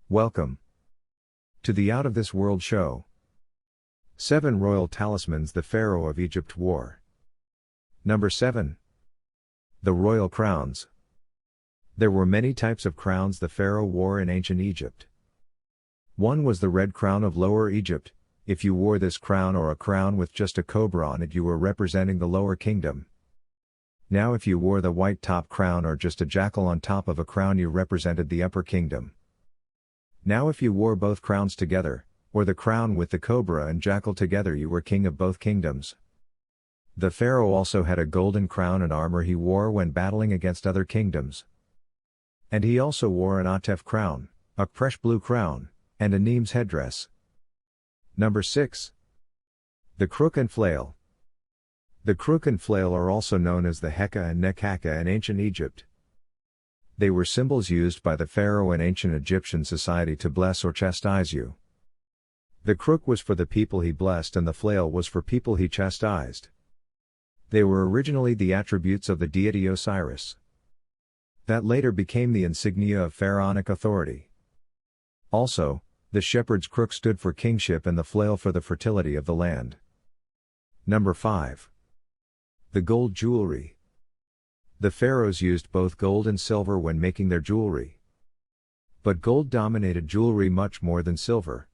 Welcome to the Out of This World show. 7 Royal Talismans the Pharaoh of Egypt wore. Number 7. The Royal Crowns. There were many types of crowns the Pharaoh wore in ancient Egypt. One was the red crown of Lower Egypt. If you wore this crown or a crown with just a cobra on it, you were representing the Lower Kingdom. Now if you wore the white top crown or just a jackal on top of a crown, you represented the Upper Kingdom. Now if you wore both crowns together, or the crown with the cobra and jackal together, you were king of both kingdoms. The Pharaoh also had a golden crown and armor he wore when battling against other kingdoms. And he also wore an Atef crown, a fresh blue crown, and a Nemes headdress. Number 6. The Crook and Flail. The Crook and Flail are also known as the Heka and Nekhaka in ancient Egypt. They were symbols used by the Pharaoh in ancient Egyptian society to bless or chastise you. The crook was for the people he blessed and the flail was for people he chastised. They were originally the attributes of the deity Osiris, that later became the insignia of pharaonic authority. Also, the shepherd's crook stood for kingship and the flail for the fertility of the land. Number 5. The gold jewelry. The pharaohs used both gold and silver when making their jewelry. But gold dominated jewelry much more than silver.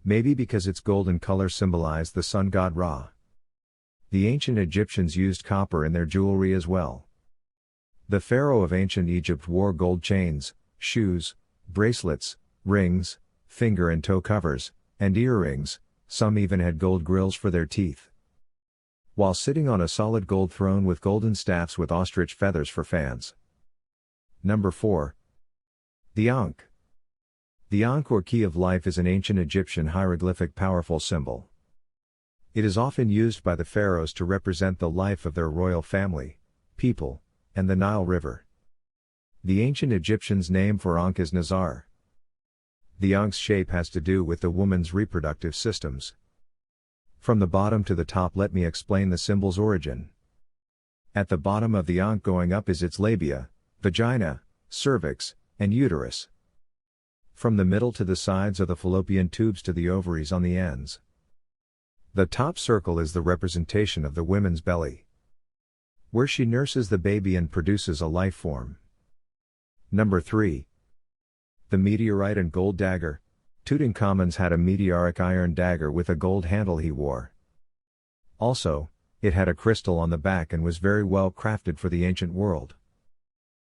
Maybe because its golden color symbolized the sun god Ra. The ancient Egyptians used copper in their jewelry as well. The pharaoh of ancient Egypt wore gold chains, shoes, bracelets, rings, finger and toe covers, and earrings. Some even had gold grills for their teeth, while sitting on a solid gold throne with golden staffs with ostrich feathers for fans. Number 4. The Ankh. The Ankh or key of life is an ancient Egyptian hieroglyphic powerful symbol. It is often used by the pharaohs to represent the life of their royal family, people, and the Nile River. The ancient Egyptians' name for Ankh is Nazar. The Ankh's shape has to do with the woman's reproductive systems. From the bottom to the top, let me explain the symbol's origin. At the bottom of the Ankh going up is its labia, vagina, cervix, and uterus. From the middle to the sides are the fallopian tubes to the ovaries on the ends. The top circle is the representation of the woman's belly, where she nurses the baby and produces a life form. Number 3. The meteorite and gold dagger. Tutankhamun's had a meteoric iron dagger with a gold handle he wore. Also, it had a crystal on the back and was very well crafted for the ancient world.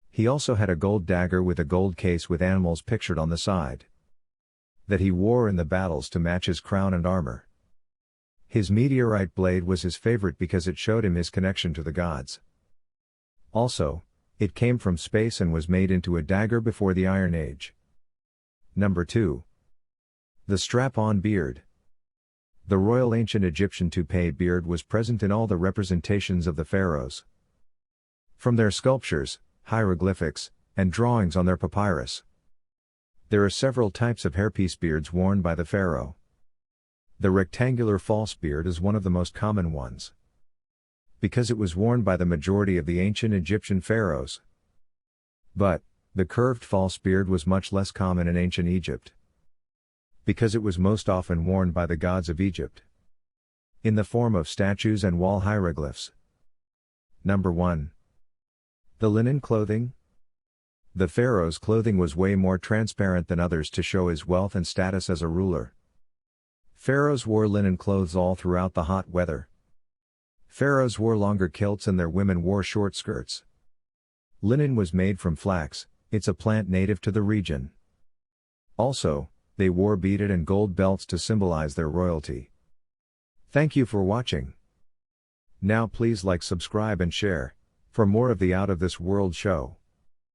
He also had a gold dagger with a gold case with animals pictured on the side, that he wore in the battles to match his crown and armor. His meteorite blade was his favorite because it showed him his connection to the gods. Also, it came from space and was made into a dagger before the Iron Age. Number 2. The strap-on beard. The royal ancient Egyptian toupee beard was present in all the representations of the pharaohs. From their sculptures, hieroglyphics, and drawings on their papyrus. There are several types of hairpiece beards worn by the pharaoh. The rectangular false beard is one of the most common ones, because it was worn by the majority of the ancient Egyptian pharaohs. But, the curved false beard was much less common in ancient Egypt, because it was most often worn by the gods of Egypt, in the form of statues and wall hieroglyphs. Number 1. The linen clothing. The pharaoh's clothing was way more transparent than others to show his wealth and status as a ruler. Pharaohs wore linen clothes all throughout the hot weather. Pharaohs wore longer kilts and their women wore short skirts. Linen was made from flax, it's a plant native to the region. Also, they wore beaded and gold belts to symbolize their royalty. Thank you for watching. Now please like, subscribe and share, for more of the Out of This World show.